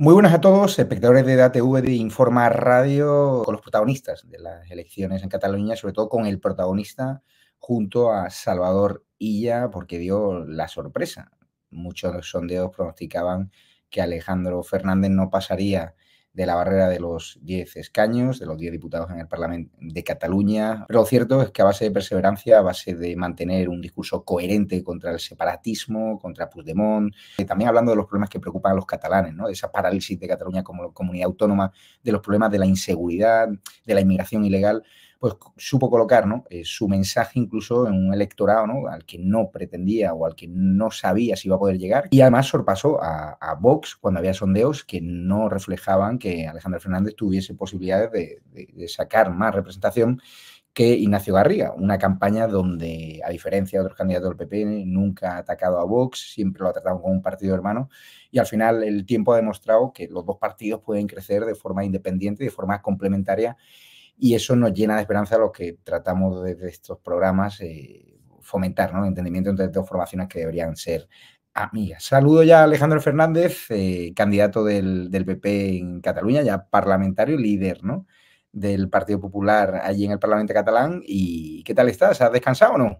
Muy buenas a todos, espectadores de DATV de Informa Radio, con los protagonistas de las elecciones en Cataluña, sobre todo con el protagonista junto a Salvador Illa, porque dio la sorpresa. Muchos sondeos pronosticaban que Alejandro Fernández no pasaría de la barrera de los 10 escaños, de los 10 diputados en el Parlamento de Cataluña. Pero lo cierto es que a base de perseverancia, a base de mantener un discurso coherente contra el separatismo, contra Puigdemont, también hablando de los problemas que preocupan a los catalanes, ¿no? De esa parálisis de Cataluña como comunidad autónoma, de los problemas de la inseguridad, de la inmigración ilegal, pues supo colocar, ¿no? Su mensaje incluso en un electorado, ¿no? Al que no pretendía o al que no sabía si iba a poder llegar. Y además sorpasó a Vox cuando había sondeos que no reflejaban que Alejandro Fernández tuviese posibilidades de sacar más representación que Ignacio Garriga, una campaña donde, a diferencia de otros candidatos del PP, nunca ha atacado a Vox, siempre lo ha tratado como un partido hermano, y al final el tiempo ha demostrado que los dos partidos pueden crecer de forma independiente, de forma complementaria, y eso nos llena de esperanza a los que tratamos desde estos programas fomentar, ¿no? El entendimiento entre dos formaciones que deberían ser amigas. Saludo ya a Alejandro Fernández, candidato del PP en Cataluña, ya parlamentario, líder, ¿no? Del Partido Popular allí en el Parlamento catalán. ¿Y qué tal estás? ¿Has descansado o no?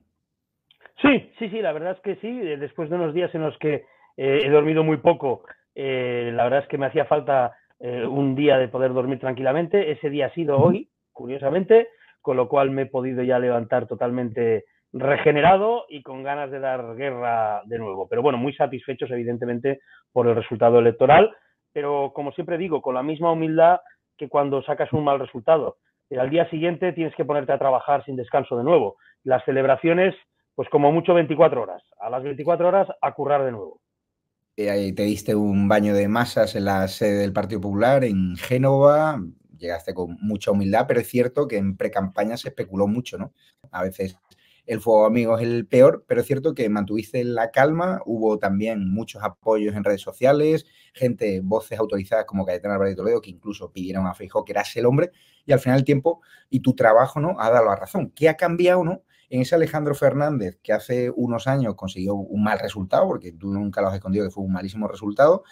Sí, la verdad es que sí. Después de unos días en los que he dormido muy poco, la verdad es que me hacía falta un día de poder dormir tranquilamente. Ese día ha sido hoy, curiosamente, con lo cual me he podido ya levantar totalmente regenerado y con ganas de dar guerra de nuevo. Pero bueno, muy satisfechos, evidentemente, por el resultado electoral, pero como siempre digo, con la misma humildad que cuando sacas un mal resultado. Al día siguiente tienes que ponerte a trabajar sin descanso de nuevo. Las celebraciones, pues como mucho 24 horas. A las 24 horas a currar de nuevo. Te diste un baño de masas en la sede del Partido Popular en Génova, llegaste con mucha humildad, pero es cierto que en precampaña se especuló mucho, ¿no? A veces el fuego amigo es el peor, pero es cierto que mantuviste la calma, hubo también muchos apoyos en redes sociales, gente, voces autorizadas como Cayetana Álvarez de Toledo, que incluso pidieron a Feijóo que eras el hombre, y al final el tiempo y tu trabajo, ¿no?, ha dado la razón. ¿Qué ha cambiado, no?, en ese Alejandro Fernández que hace unos años consiguió un mal resultado, porque tú nunca lo has escondido que fue un malísimo resultado,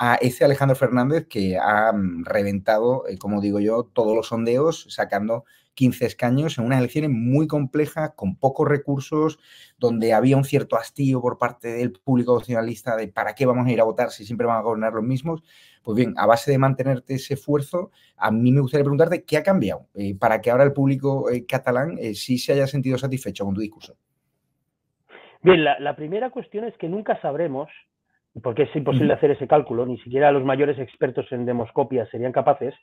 a ese Alejandro Fernández que ha reventado, como digo yo, todos los sondeos, sacando 15 escaños en unas elecciones muy complejas, con pocos recursos, donde había un cierto hastío por parte del público nacionalista de ¿para qué vamos a ir a votar si siempre van a gobernar los mismos? Pues bien, a base de mantenerte ese esfuerzo, a mí me gustaría preguntarte qué ha cambiado para que ahora el público catalán sí se haya sentido satisfecho con tu discurso. Bien, la primera cuestión es que nunca sabremos, porque es imposible hacer ese cálculo, ni siquiera los mayores expertos en demoscopia serían capaces,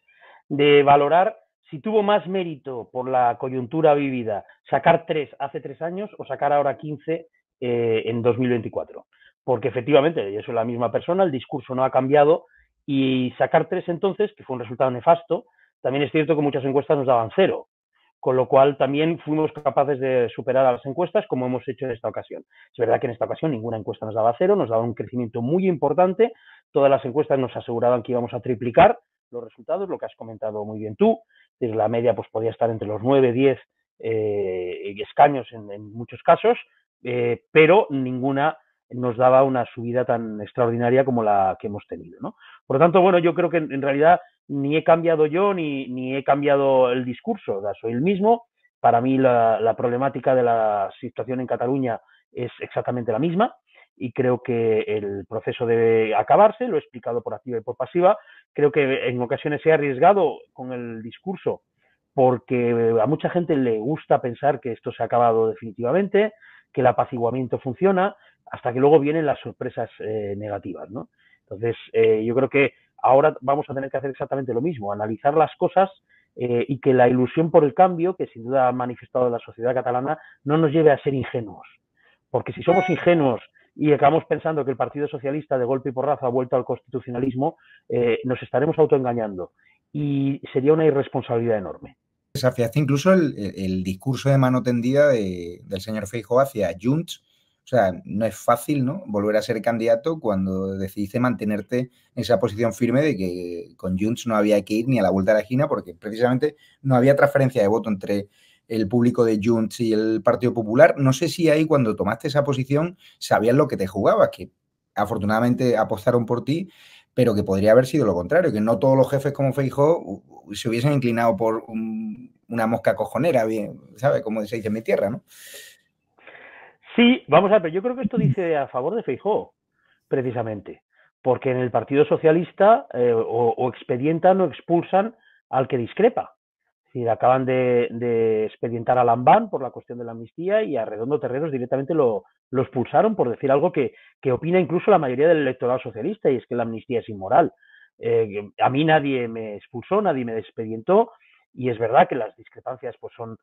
de valorar si tuvo más mérito por la coyuntura vivida sacar 3 hace 3 años o sacar ahora 15 en 2024. Porque efectivamente, yo soy la misma persona, el discurso no ha cambiado y sacar 3 entonces, que fue un resultado nefasto, también es cierto que muchas encuestas nos daban 0. Con lo cual también fuimos capaces de superar a las encuestas como hemos hecho en esta ocasión. Es verdad que en esta ocasión ninguna encuesta nos daba 0, nos daba un crecimiento muy importante, todas las encuestas nos aseguraban que íbamos a triplicar los resultados, lo que has comentado muy bien tú, desde la media pues podía estar entre los 9, 10 escaños en muchos casos, pero ninguna nos daba una subida tan extraordinaria como la que hemos tenido, ¿no? Por lo tanto, bueno, yo creo que en realidad ni he cambiado yo ni he cambiado el discurso, o sea, soy el mismo. Para mí la problemática de la situación en Cataluña es exactamente la misma y creo que el proceso debe acabarse, lo he explicado por activa y por pasiva. Creo que en ocasiones he arriesgado con el discurso porque a mucha gente le gusta pensar que esto se ha acabado definitivamente, que el apaciguamiento funciona, hasta que luego vienen las sorpresas negativas, ¿no? Entonces, yo creo que ahora vamos a tener que hacer exactamente lo mismo, analizar las cosas y que la ilusión por el cambio, que sin duda ha manifestado la sociedad catalana, no nos lleve a ser ingenuos. Porque si somos ingenuos y acabamos pensando que el Partido Socialista de golpe y porrazo ha vuelto al constitucionalismo, nos estaremos autoengañando y sería una irresponsabilidad enorme. Desafiaste incluso el discurso de mano tendida del señor Feijóo hacia Junts. O sea, no es fácil, ¿no?, volver a ser candidato cuando decidiste mantenerte en esa posición firme de que con Junts no había que ir ni a la vuelta de la esquina porque precisamente no había transferencia de voto entre el público de Junts y el Partido Popular. No sé si ahí cuando tomaste esa posición sabías lo que te jugabas, que afortunadamente apostaron por ti, pero que podría haber sido lo contrario, que no todos los jefes como Feijóo se hubiesen inclinado por una mosca cojonera, bien, ¿sabes? Como se dice en mi tierra, ¿no? Sí, vamos a ver, pero yo creo que esto dice a favor de Feijóo, precisamente, porque en el Partido Socialista o expedientan o expulsan al que discrepa. Es decir, acaban de expedientar a Lambán por la cuestión de la amnistía y a Redondo Terreros directamente lo expulsaron por decir algo que opina incluso la mayoría del electorado socialista, y es que la amnistía es inmoral. A mí nadie me expulsó, nadie me expedientó, y es verdad que las discrepancias pues, son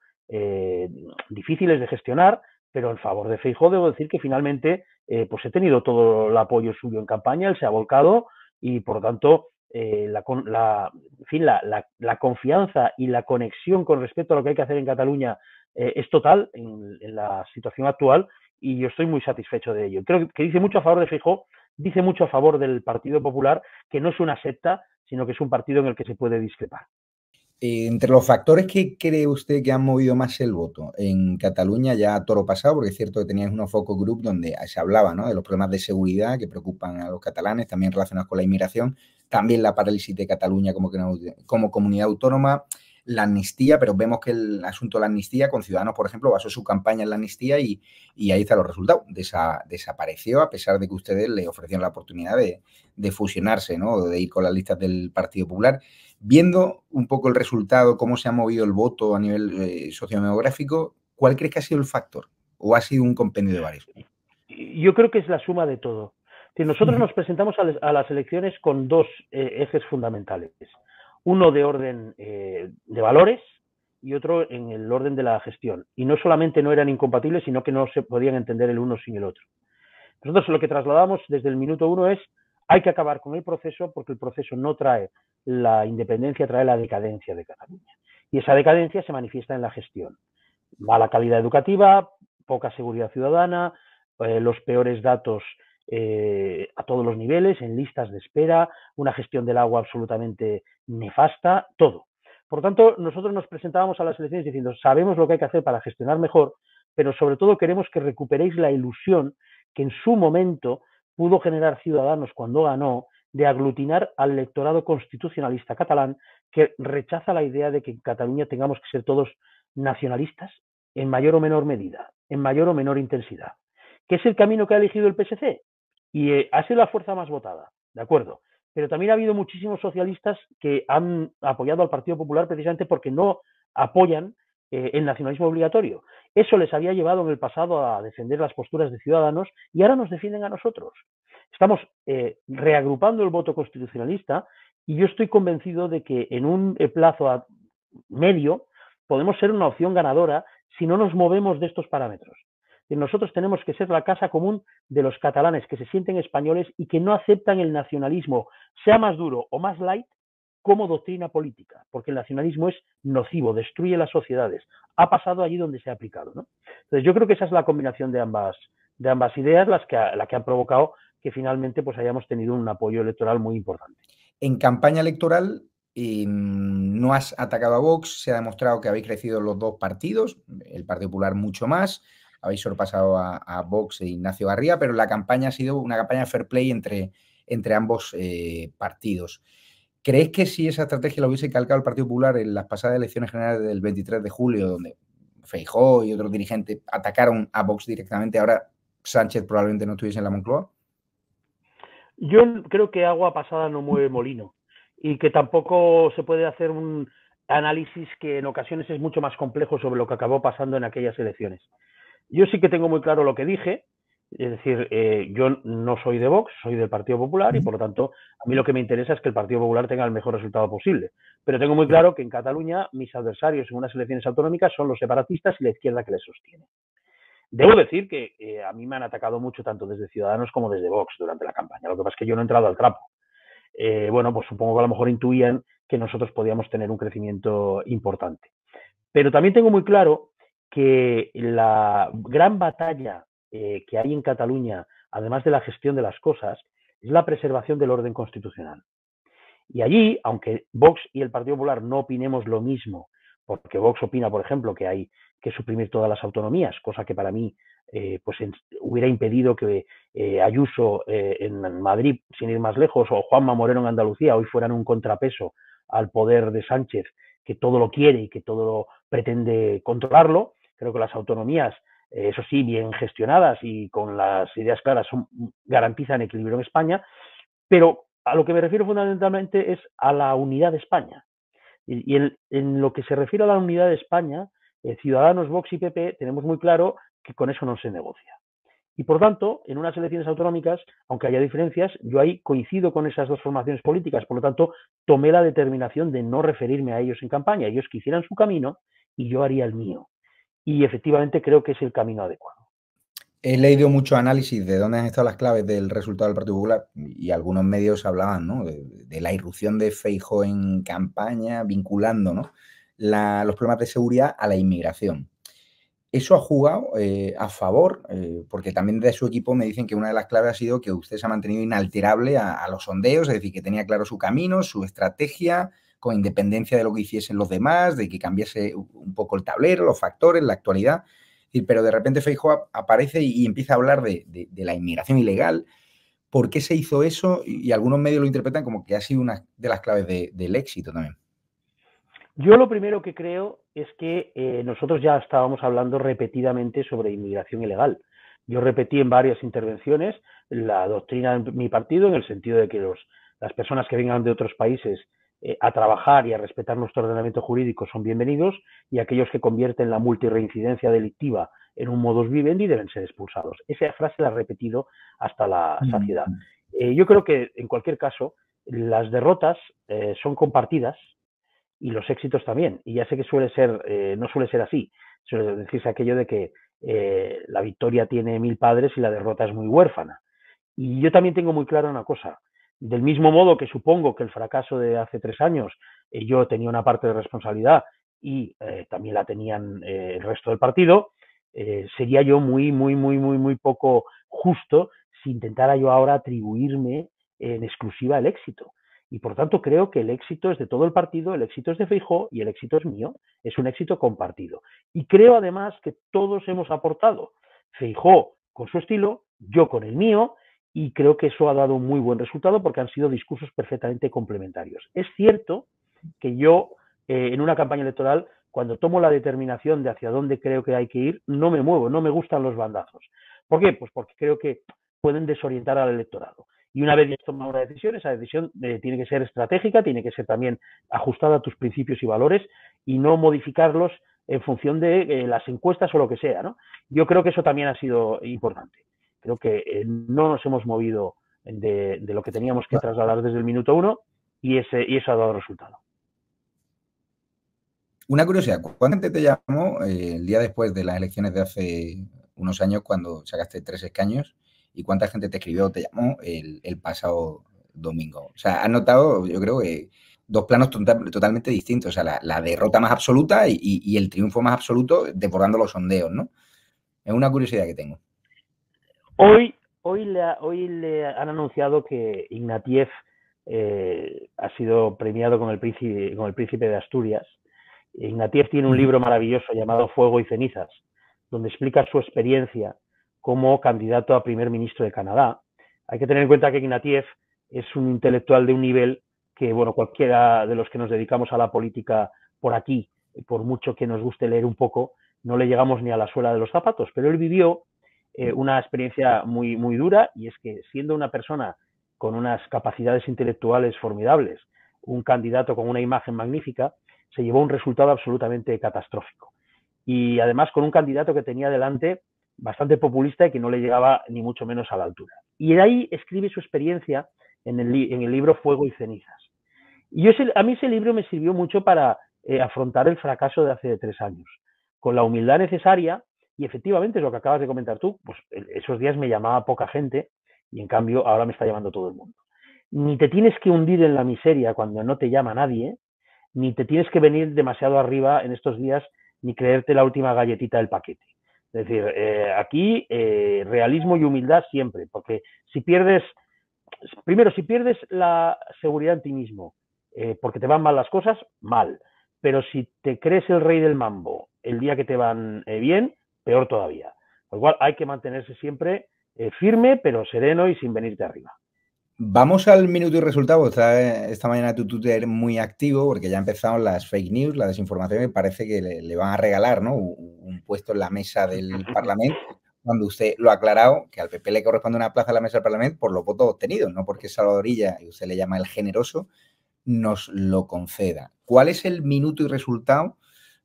difíciles de gestionar, pero en favor de Feijóo debo decir que finalmente pues he tenido todo el apoyo suyo en campaña, él se ha volcado y por lo tanto en fin, la confianza y la conexión con respecto a lo que hay que hacer en Cataluña es total en la situación actual y yo estoy muy satisfecho de ello. Creo que dice mucho a favor de Feijóo, dice mucho a favor del Partido Popular, que no es una secta, sino que es un partido en el que se puede discrepar. Entre los factores que cree usted que han movido más el voto en Cataluña, ya a toro pasado, porque es cierto que teníais unos focus group donde se hablaba, ¿no?, de los problemas de seguridad que preocupan a los catalanes, también relacionados con la inmigración, también la parálisis de Cataluña como comunidad autónoma, la amnistía, pero vemos que el asunto de la amnistía, con Ciudadanos, por ejemplo, basó su campaña en la amnistía y ahí están los resultados. Desapareció, a pesar de que ustedes le ofrecieron la oportunidad de fusionarse, ¿no?, de ir con las listas del Partido Popular. Viendo un poco el resultado, cómo se ha movido el voto a nivel sociodemográfico, ¿cuál crees que ha sido el factor? ¿O ha sido un compendio de varios? Yo creo que es la suma de todo. Nosotros nos presentamos a las elecciones con dos ejes fundamentales. Uno de orden de valores y otro en el orden de la gestión. Y no solamente no eran incompatibles, sino que no se podían entender el uno sin el otro. Nosotros lo que trasladamos desde el minuto uno es hay que acabar con el proceso porque el proceso no trae la independencia, trae la decadencia de Cataluña. Y esa decadencia se manifiesta en la gestión. Mala calidad educativa, poca seguridad ciudadana, los peores datos a todos los niveles, en listas de espera, una gestión del agua absolutamente nefasta, todo. Por lo tanto, nosotros nos presentábamos a las elecciones diciendo, sabemos lo que hay que hacer para gestionar mejor, pero sobre todo queremos que recuperéis la ilusión que en su momento pudo generar Ciudadanos cuando ganó, de aglutinar al electorado constitucionalista catalán que rechaza la idea de que en Cataluña tengamos que ser todos nacionalistas en mayor o menor medida, en mayor o menor intensidad, que es el camino que ha elegido el PSC y ha sido la fuerza más votada, ¿de acuerdo? Pero también ha habido muchísimos socialistas que han apoyado al Partido Popular precisamente porque no apoyan el nacionalismo obligatorio. Eso les había llevado en el pasado a defender las posturas de Ciudadanos y ahora nos defienden a nosotros. Estamos reagrupando el voto constitucionalista y yo estoy convencido de que en un plazo medio podemos ser una opción ganadora si no nos movemos de estos parámetros. Nosotros tenemos que ser la casa común de los catalanes que se sienten españoles y que no aceptan el nacionalismo, sea más duro o más light, como doctrina política, porque el nacionalismo es nocivo, destruye las sociedades. Ha pasado allí donde se ha aplicado, ¿no? Entonces yo creo que esa es la combinación de ambas ideas la que han provocado que finalmente pues hayamos tenido un apoyo electoral muy importante. En campaña electoral no has atacado a Vox, se ha demostrado que habéis crecido los dos partidos, el Partido Popular mucho más, habéis sorpasado a Vox e Ignacio Garría, pero la campaña ha sido una campaña fair play entre ambos partidos. ¿Crees que si esa estrategia la hubiese calcado el Partido Popular en las pasadas elecciones generales del 23 de julio, donde Feijóo y otros dirigentes atacaron a Vox directamente, ahora Sánchez probablemente no estuviese en la Moncloa? Yo creo que agua pasada no mueve molino y que tampoco se puede hacer un análisis que en ocasiones es mucho más complejo sobre lo que acabó pasando en aquellas elecciones. Yo sí que tengo muy claro lo que dije, es decir, yo no soy de Vox, soy del Partido Popular y por lo tanto a mí lo que me interesa es que el Partido Popular tenga el mejor resultado posible. Pero tengo muy claro que en Cataluña mis adversarios en unas elecciones autonómicas son los separatistas y la izquierda que les sostiene. Debo decir que a mí me han atacado mucho tanto desde Ciudadanos como desde Vox durante la campaña. Lo que pasa es que yo no he entrado al trapo. Bueno, pues supongo que a lo mejor intuían que nosotros podíamos tener un crecimiento importante. Pero también tengo muy claro que la gran batalla que hay en Cataluña, además de la gestión de las cosas, es la preservación del orden constitucional. Y allí, aunque Vox y el Partido Popular no opinemos lo mismo, porque Vox opina, por ejemplo, que hay que suprimir todas las autonomías, cosa que para mí pues hubiera impedido que Ayuso en Madrid, sin ir más lejos, o Juanma Moreno en Andalucía hoy fueran un contrapeso al poder de Sánchez, que todo lo quiere y que todo lo pretende controlarlo. Creo que las autonomías, eso sí, bien gestionadas y con las ideas claras, garantizan equilibrio en España, pero a lo que me refiero fundamentalmente es a la unidad de España. Y en lo que se refiere a la unidad de España, Ciudadanos, Vox y PP tenemos muy claro que con eso no se negocia. Y por tanto, en unas elecciones autonómicas, aunque haya diferencias, yo ahí coincido con esas dos formaciones políticas. Por lo tanto, tomé la determinación de no referirme a ellos en campaña. Ellos que hicieran su camino y yo haría el mío. Y efectivamente creo que es el camino adecuado. He leído mucho análisis de dónde han estado las claves del resultado del Partido Popular y algunos medios hablaban, ¿no?, de la irrupción de Feijóo en campaña, vinculando, ¿no?, los problemas de seguridad a la inmigración. Eso ha jugado a favor, porque también de su equipo me dicen que una de las claves ha sido que usted se ha mantenido inalterable a los sondeos, es decir, que tenía claro su camino, su estrategia, con independencia de lo que hiciesen los demás, de que cambiase un poco el tablero, los factores, la actualidad. Pero de repente Feijóo aparece y empieza a hablar de la inmigración ilegal. ¿Por qué se hizo eso? Y algunos medios lo interpretan como que ha sido una de las claves del éxito también. Yo lo primero que creo es que nosotros ya estábamos hablando repetidamente sobre inmigración ilegal. Yo repetí en varias intervenciones la doctrina de mi partido en el sentido de que las personas que vengan de otros países a trabajar y a respetar nuestro ordenamiento jurídico son bienvenidos y aquellos que convierten la multirreincidencia delictiva en un modus vivendi deben ser expulsados. Esa frase la he repetido hasta la saciedad. Yo creo que en cualquier caso las derrotas son compartidas y los éxitos también. Y ya sé que no suele ser así. Suele decirse aquello de que la victoria tiene 1000 padres y la derrota es muy huérfana. Y yo también tengo muy claro una cosa. Del mismo modo que supongo que el fracaso de hace 3 años yo tenía una parte de responsabilidad y también la tenían el resto del partido, sería yo muy poco justo si intentara yo ahora atribuirme en exclusiva el éxito. Y por tanto creo que el éxito es de todo el partido, el éxito es de Feijóo y el éxito es mío. Es un éxito compartido. Y creo además que todos hemos aportado. Feijóo con su estilo, yo con el mío, y creo que eso ha dado un muy buen resultado porque han sido discursos perfectamente complementarios. Es cierto que yo en una campaña electoral, cuando tomo la determinación de hacia dónde creo que hay que ir, no me muevo, no me gustan los bandazos. ¿Por qué? Pues porque creo que pueden desorientar al electorado. Y una vez ya has tomado una decisión, esa decisión tiene que ser estratégica, tiene que ser también ajustada a tus principios y valores y no modificarlos en función de las encuestas o lo que sea, ¿no? Yo creo que eso también ha sido importante. Creo que no nos hemos movido de lo que teníamos que trasladar desde el minuto 1 y eso ha dado resultado. Una curiosidad, ¿cuánta gente te llamó el día después de las elecciones de hace unos años cuando sacaste 3 escaños? ¿Y cuánta gente te escribió o te llamó el pasado domingo? O sea, has notado, yo creo que dos planos totalmente distintos. O sea, la derrota más absoluta y el triunfo más absoluto desbordando los sondeos, ¿no? Es una curiosidad que tengo. Hoy le han anunciado que Ignatieff ha sido premiado con el príncipe de Asturias. Ignatieff tiene un libro maravilloso llamado Fuego y cenizas, donde explica su experiencia como candidato a primer ministro de Canadá. Hay que tener en cuenta que Ignatieff es un intelectual de un nivel que, bueno, cualquiera de los que nos dedicamos a la política por aquí, por mucho que nos guste leer un poco, no le llegamos ni a la suela de los zapatos, pero él vivió una experiencia muy dura, y es que siendo una persona con unas capacidades intelectuales formidables, un candidato con una imagen magnífica, se llevó un resultado absolutamente catastrófico. Y además con un candidato que tenía delante bastante populista y que no le llegaba ni mucho menos a la altura. Y de ahí escribe su experiencia en el libro Fuego y cenizas. Y a mí ese libro me sirvió mucho para afrontar el fracaso de hace 3 años, con la humildad necesaria. Y efectivamente es lo que acabas de comentar tú, pues esos días me llamaba poca gente y en cambio ahora me está llamando todo el mundo. Ni te tienes que hundir en la miseria cuando no te llama nadie, ni te tienes que venir demasiado arriba en estos días, ni creerte la última galletita del paquete. Es decir, aquí realismo y humildad siempre, porque si pierdes la seguridad en ti mismo, porque te van mal las cosas, mal. Pero si te crees el rey del mambo el día que te van bien, peor todavía. Con lo cual hay que mantenerse siempre firme, pero sereno y sin venirte arriba. Vamos al minuto y resultado. Esta mañana tu Twitter muy activo porque ya empezaron las fake news, la desinformación, y parece que le van a regalar, ¿no?, un puesto en la mesa del Parlamento, cuando usted lo ha aclarado, que al PP le corresponde una plaza en la mesa del Parlamento por los votos obtenidos, no porque Salvador Illa, y usted le llama el generoso, nos lo conceda. ¿Cuál es el minuto y resultado?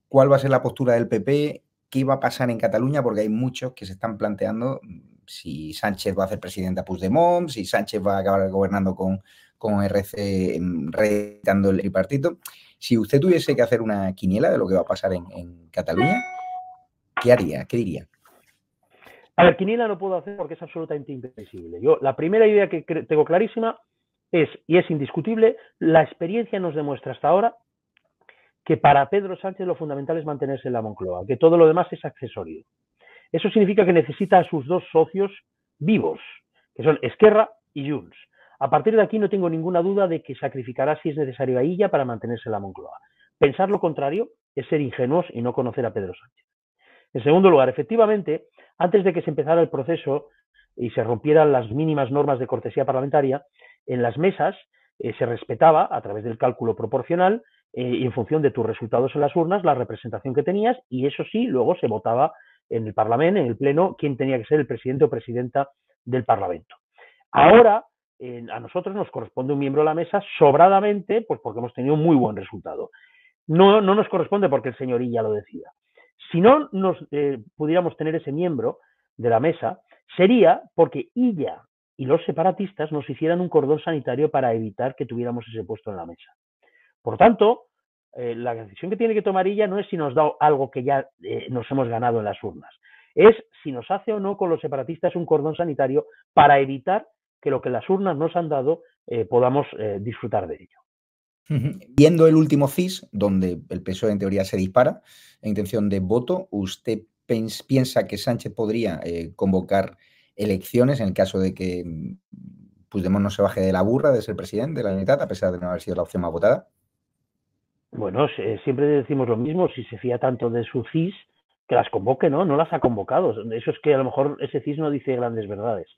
¿Cuál va a ser la postura del PP? ¿Qué va a pasar en Cataluña? Porque hay muchos que se están planteando si Sánchez va a hacer presidente a Puigdemont, si Sánchez va a acabar gobernando con RC, reeditando el tripartito. Si usted tuviese que hacer una quiniela de lo que va a pasar en Cataluña, ¿qué haría? ¿Qué diría? A ver, quiniela no puedo hacer porque es absolutamente imprevisible. Yo, la primera idea que tengo clarísima es, y es indiscutible, la experiencia nos demuestra hasta ahora que para Pedro Sánchez lo fundamental es mantenerse en la Moncloa, que todo lo demás es accesorio. Eso significa que necesita a sus dos socios vivos, que son Esquerra y Junts. A partir de aquí no tengo ninguna duda de que sacrificará, si es necesario, a Illa para mantenerse en la Moncloa. Pensar lo contrario es ser ingenuos y no conocer a Pedro Sánchez. En segundo lugar, efectivamente, antes de que se empezara el proceso y se rompieran las mínimas normas de cortesía parlamentaria, en las mesas se respetaba, a través del cálculo proporcional, y en función de tus resultados en las urnas, la representación que tenías, y eso sí, luego se votaba en el Parlamento, en el Pleno, quién tenía que ser el presidente o presidenta del Parlamento. Ahora, a nosotros nos corresponde un miembro de la mesa sobradamente, pues porque hemos tenido un muy buen resultado. No nos corresponde porque el señor Illa lo decida. Si no nos pudiéramos tener ese miembro de la mesa, sería porque Illa y los separatistas nos hicieran un cordón sanitario para evitar que tuviéramos ese puesto en la mesa. Por tanto, la decisión que tiene que tomar Illa no es si nos da algo que ya nos hemos ganado en las urnas, es si nos hace o no con los separatistas un cordón sanitario para evitar que lo que las urnas nos han dado podamos disfrutar de ello. Viendo el último CIS, donde el PSOE en teoría se dispara en intención de voto, ¿usted piensa que Sánchez podría convocar elecciones en el caso de que Puigdemont no se baje de la burra de ser presidente de la Generalitat, a pesar de no haber sido la opción más votada? Bueno, siempre decimos lo mismo, si se fía tanto de su CIS, que las convoque, ¿no? No las ha convocado. Eso es que a lo mejor ese CIS no dice grandes verdades.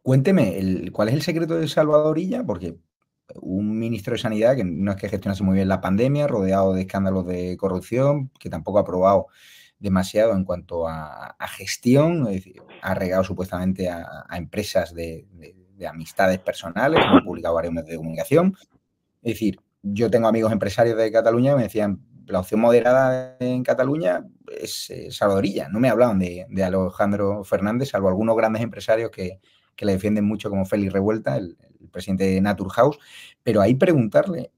Cuénteme, ¿cuál es el secreto de Salvador Illa? Porque un ministro de Sanidad que no es que gestionase muy bien la pandemia, rodeado de escándalos de corrupción, que tampoco ha aprobado demasiado en cuanto a gestión, es decir, ha regado supuestamente a empresas de amistades personales, como han publicado varios medios de comunicación. Es decir, yo tengo amigos empresarios de Cataluña que me decían, la opción moderada en Cataluña es Salvador Illa. No me hablaban de Alejandro Fernández, salvo algunos grandes empresarios que le defienden mucho, como Félix Revuelta, el presidente de Naturhaus, pero ahí preguntarle,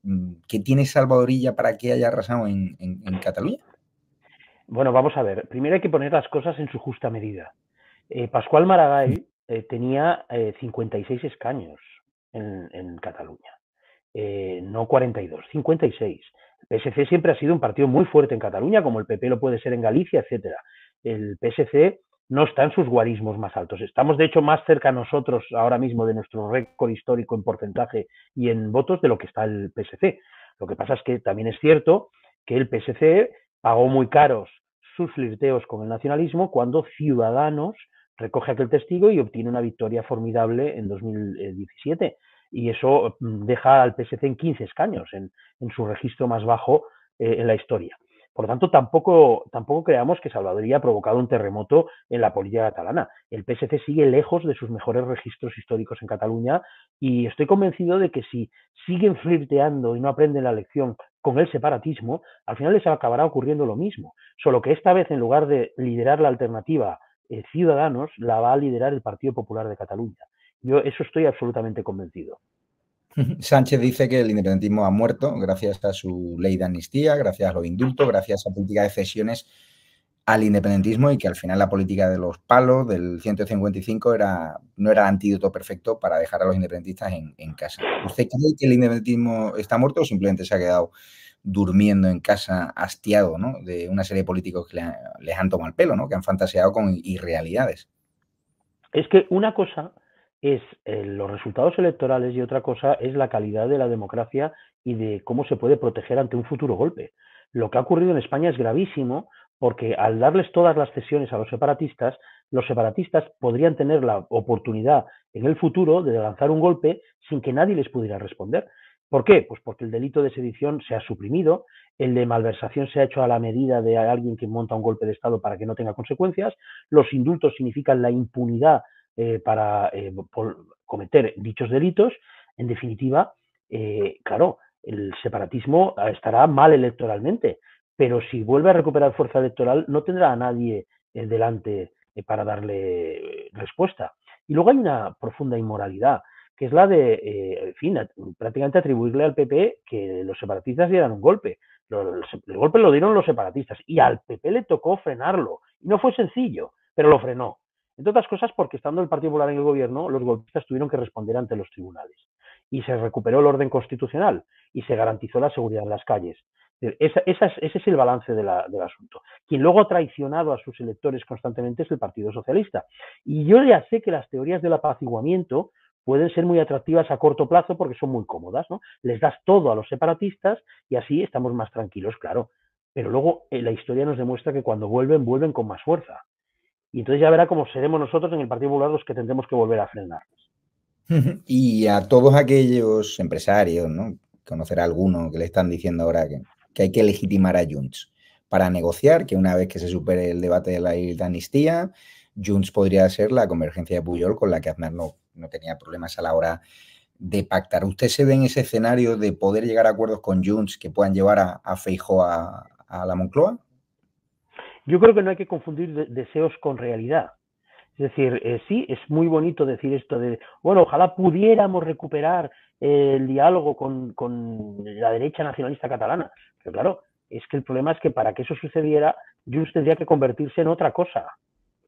¿qué tiene Salvador Illa para que haya arrasado en Cataluña? Bueno, vamos a ver. Primero hay que poner las cosas en su justa medida. Pascual Maragall tenía 56 escaños en Cataluña, no 42, 56. El PSC siempre ha sido un partido muy fuerte en Cataluña, como el PP lo puede ser en Galicia, etcétera. El PSC no está en sus guarismos más altos. Estamos, de hecho, más cerca nosotros ahora mismo de nuestro récord histórico en porcentaje y en votos de lo que está el PSC. Lo que pasa es que también es cierto que el PSC pagó muy caros sus flirteos con el nacionalismo cuando Ciudadanos recoge aquel testigo y obtiene una victoria formidable en 2017. Y eso deja al PSC en 15 escaños, en su registro más bajo en la historia. Por lo tanto, tampoco creamos que Salvador Illa ha provocado un terremoto en la política catalana. El PSC sigue lejos de sus mejores registros históricos en Cataluña y estoy convencido de que si siguen flirteando y no aprenden la lección con el separatismo, al final les acabará ocurriendo lo mismo. Solo que esta vez, en lugar de liderar la alternativa Ciudadanos, la va a liderar el Partido Popular de Cataluña. Yo eso estoy absolutamente convencido. Sánchez dice que el independentismo ha muerto gracias a su ley de amnistía, gracias a los indultos, gracias a política de cesiones al independentismo y que al final la política de los palos, del 155, no era el antídoto perfecto para dejar a los independentistas en casa. ¿Usted cree que el independentismo está muerto o simplemente se ha quedado durmiendo en casa, hastiado, ¿no?, de una serie de políticos que les han tomado el pelo, ¿no?, que han fantaseado con irrealidades? Es que una cosa es los resultados electorales y otra cosa es la calidad de la democracia y de cómo se puede proteger ante un futuro golpe. Lo que ha ocurrido en España es gravísimo porque al darles todas las cesiones a los separatistas los separatistas podrían tener la oportunidad en el futuro de lanzar un golpe sin que nadie les pudiera responder. ¿Por qué? Pues porque el delito de sedición se ha suprimido, el de malversación se ha hecho a la medida de alguien que monta un golpe de Estado para que no tenga consecuencias, los indultos significan la impunidad para cometer dichos delitos. En definitiva, claro, el separatismo estará mal electoralmente, pero si vuelve a recuperar fuerza electoral no tendrá a nadie delante para darle respuesta. Y luego hay una profunda inmoralidad, que es la de, en fin, prácticamente atribuirle al PP que los separatistas dieran un golpe. El golpe lo dieron los separatistas y al PP le tocó frenarlo. Y no fue sencillo, pero lo frenó. Entre otras cosas porque estando el Partido Popular en el gobierno, los golpistas tuvieron que responder ante los tribunales. Y se recuperó el orden constitucional y se garantizó la seguridad en las calles. Ese es el balance del asunto. Quien luego ha traicionado a sus electores constantemente es el Partido Socialista. Y yo ya sé que las teorías del apaciguamiento pueden ser muy atractivas a corto plazo porque son muy cómodas, ¿no? Les das todo a los separatistas y así estamos más tranquilos, claro. Pero luego la historia nos demuestra que cuando vuelven, vuelven con más fuerza. Y entonces ya verá cómo seremos nosotros en el Partido Popular los que tendremos que volver a frenar. Y a todos aquellos empresarios, ¿no? Conocerá alguno que le están diciendo ahora que hay que legitimar a Junts para negociar, que una vez que se supere el debate de la amnistía, Junts podría ser la convergencia de Pujol con la que Aznar no tenía problemas a la hora de pactar. ¿Usted se ve en ese escenario de poder llegar a acuerdos con Junts que puedan llevar a Feijóo a la Moncloa? Yo creo que no hay que confundir deseos con realidad. Es decir, sí, es muy bonito decir esto de, bueno, ojalá pudiéramos recuperar el diálogo con la derecha nacionalista catalana. Pero claro, es que el problema es que para que eso sucediera, Junts tendría que convertirse en otra cosa.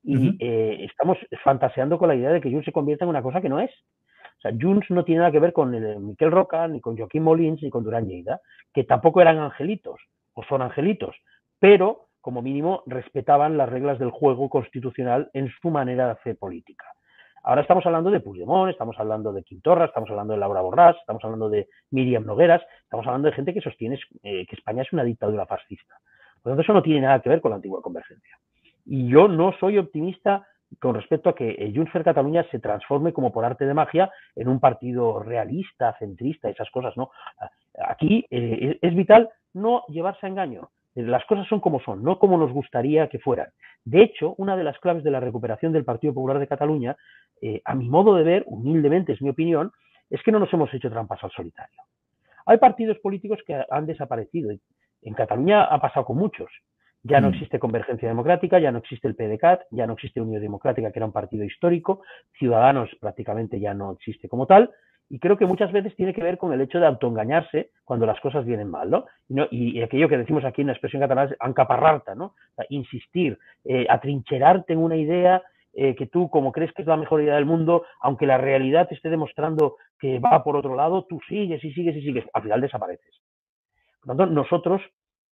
Y estamos fantaseando con la idea de que Junts se convierta en una cosa que no es. O sea, Junts no tiene nada que ver con Miquel Roca, ni con Joaquín Molins, ni con Durán Lleida, que tampoco eran angelitos, o son angelitos, pero como mínimo respetaban las reglas del juego constitucional en su manera de hacer política. Ahora estamos hablando de Puigdemont, estamos hablando de Quim Torra, estamos hablando de Laura Borràs, estamos hablando de Míriam Nogueras, estamos hablando de gente que sostiene que España es una dictadura fascista. Por lo tanto, eso no tiene nada que ver con la antigua convergencia. Y yo no soy optimista con respecto a que Junts per Catalunya se transforme como por arte de magia en un partido realista, centrista, esas cosas, ¿no? Aquí es vital no llevarse a engaño. Las cosas son como son, no como nos gustaría que fueran. De hecho, una de las claves de la recuperación del Partido Popular de Cataluña, a mi modo de ver, humildemente es mi opinión, es que no nos hemos hecho trampas al solitario. Hay partidos políticos que han desaparecido. En Cataluña ha pasado con muchos. Ya no existe Convergencia Democrática, ya no existe el PDeCAT, ya no existe Unión Democrática, que era un partido histórico, Ciudadanos prácticamente ya no existe como tal, y creo que muchas veces tiene que ver con el hecho de autoengañarse cuando las cosas vienen mal, ¿no? Y aquello que decimos aquí en la expresión catalana es encaparrar-te, ¿no? O sea, insistir, atrincherarte en una idea que tú, como crees que es la mejor idea del mundo, aunque la realidad te esté demostrando que va por otro lado, tú sigues y sigues y sigues, al final desapareces. Por lo tanto, nosotros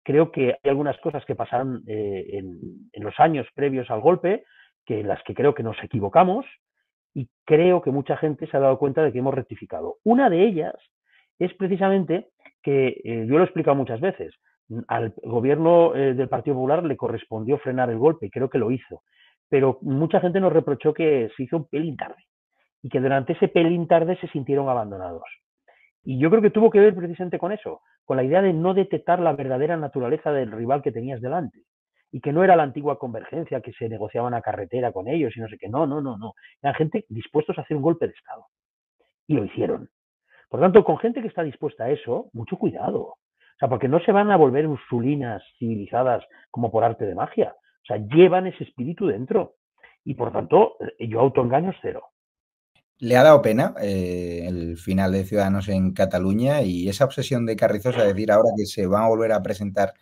creo que hay algunas cosas que pasaron en los años previos al golpe, que en las que creo que nos equivocamos, y creo que mucha gente se ha dado cuenta de que hemos rectificado. Una de ellas es precisamente que, yo lo he explicado muchas veces, al gobierno del Partido Popular le correspondió frenar el golpe, y creo que lo hizo, pero mucha gente nos reprochó que se hizo un pelín tarde, y que durante ese pelín tarde se sintieron abandonados. Y yo creo que tuvo que ver precisamente con eso, con la idea de no detectar la verdadera naturaleza del rival que tenías delante. Y que no era la antigua convergencia, que se negociaba una carretera con ellos y no sé qué. No, no, no, no. Eran gente dispuestos a hacer un golpe de Estado. Y lo hicieron. Por tanto, con gente que está dispuesta a eso, mucho cuidado. O sea, porque no se van a volver ursulinas civilizadas como por arte de magia. O sea, llevan ese espíritu dentro. Y por tanto, yo autoengaños cero. ¿Le ha dado pena el final de Ciudadanos en Cataluña y esa obsesión de Carrizosa, es decir, ahora que se van a volver a presentar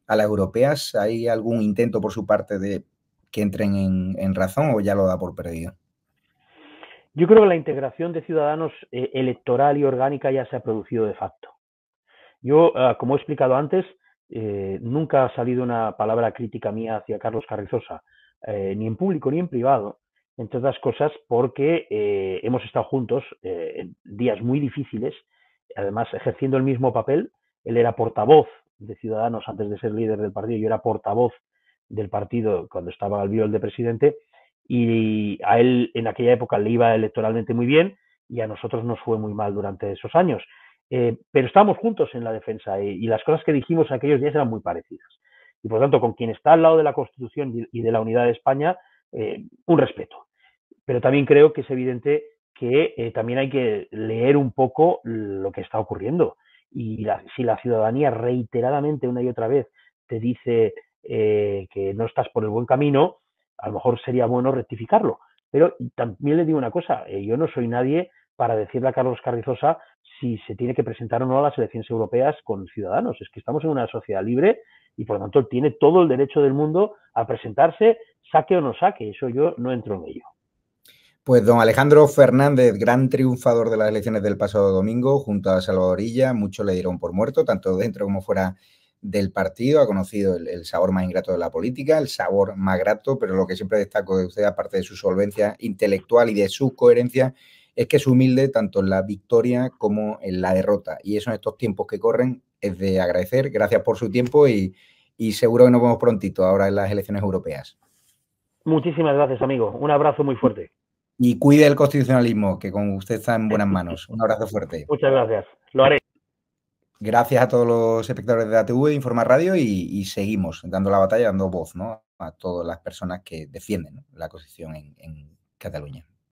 a las europeas, ¿hay algún intento por su parte de que entren en razón o ya lo da por perdido? Yo creo que la integración de Ciudadanos electoral y orgánica ya se ha producido de facto. Yo, como he explicado antes, nunca ha salido una palabra crítica mía hacia Carlos Carrizosa, ni en público ni en privado, entre otras cosas porque hemos estado juntos en días muy difíciles, además ejerciendo el mismo papel. Él era portavoz de Ciudadanos antes de ser líder del partido, yo era portavoz del partido cuando estaba Albiol de presidente, y a él en aquella época le iba electoralmente muy bien y a nosotros nos fue muy mal durante esos años. Pero estábamos juntos en la defensa y las cosas que dijimos aquellos días eran muy parecidas. Y por tanto, con quien está al lado de la Constitución y de la unidad de España, un respeto. Pero también creo que es evidente que también hay que leer un poco lo que está ocurriendo. Y si la ciudadanía reiteradamente una y otra vez te dice que no estás por el buen camino, a lo mejor sería bueno rectificarlo. Pero también le digo una cosa, yo no soy nadie para decirle a Carlos Carrizosa si se tiene que presentar o no a las elecciones europeas con Ciudadanos. Es que estamos en una sociedad libre y por lo tanto tiene todo el derecho del mundo a presentarse, saque o no saque. Eso yo no entro en ello. Pues don Alejandro Fernández, gran triunfador de las elecciones del pasado domingo, junto a Salvador Illa, muchos le dieron por muerto, tanto dentro como fuera del partido. Ha conocido el sabor más ingrato de la política, el sabor más grato, pero lo que siempre destaco de usted, aparte de su solvencia intelectual y de su coherencia, es que es humilde tanto en la victoria como en la derrota. Y eso en estos tiempos que corren es de agradecer. Gracias por su tiempo y seguro que nos vemos prontito ahora en las elecciones europeas. Muchísimas gracias, amigo. Un abrazo muy fuerte. Y cuide el constitucionalismo, que con usted está en buenas manos. Un abrazo fuerte. Muchas gracias. Lo haré. Gracias a todos los espectadores de ATV, de Informa Radio, y seguimos dando la batalla, dando voz, ¿no?, a todas las personas que defienden, ¿no?, la Constitución en Cataluña.